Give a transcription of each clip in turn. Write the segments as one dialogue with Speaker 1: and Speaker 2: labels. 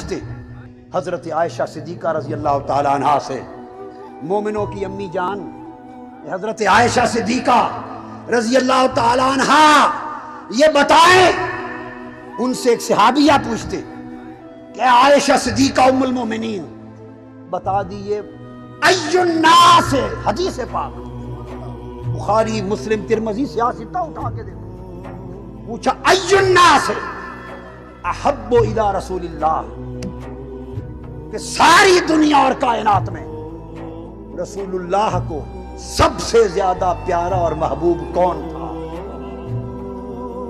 Speaker 1: پوچھتے حضرت عائشہ صدیقہ رضی اللہ تعالی عنہا سے، مومنوں کی امی جان حضرت عائشہ صدیقہ رضی اللہ تعالی عنہا یہ بتائیں، ان سے ایک صحابیہ پوچھتے کہ عائشہ صدیقہ ام المومنین بتا دیئے ای الناس، حدیث پاک بخاری مسلم ترمذی سیاستہ اٹھا کے دیکھو، پوچھا ای الناس احب الی رسول اللہ، کہ ساری دنیا اور کائنات میں رسول اللہ کو سب سے زیادہ پیارا اور محبوب کون تھا؟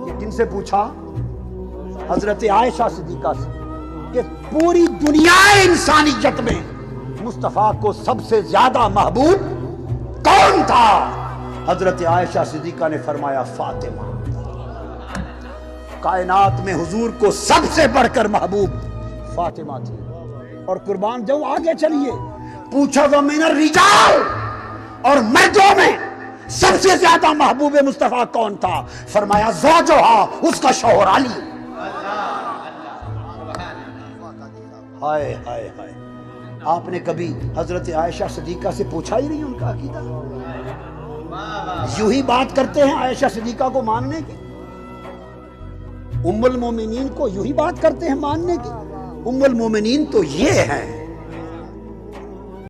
Speaker 1: یہ کن سے پوچھا؟ حضرت عائشہ صدیقہ سے، کہ پوری دنیا انسانیت میں مصطفیٰ کو سب سے زیادہ محبوب کون تھا؟ حضرت عائشہ صدیقہ نے فرمایا فاطمہ۔ کائنات میں حضور کو سب سے بڑھ کر محبوب فاطمہ تھی۔ اور قربان جاؤں آگے چلیے، پوچھا وَمِنَ الرِّجَالِ، اور مردوں میں سب سے زیادہ محبوب مصطفیٰ کون تھا؟ فرمایا زوجہا، اس کا شوہر علی۔ ہائے ہائے ہائے، آپ نے کبھی حضرت عائشہ صدیقہ سے پوچھا ہی نہیں ان کا عقیدہ؟ یوں ہی بات کرتے ہیں عائشہ صدیقہ کو ماننے کی، ام المومنین کو یوں ہی بات کرتے ہیں ماننے کی۔ ام المومنین تو یہ ہیں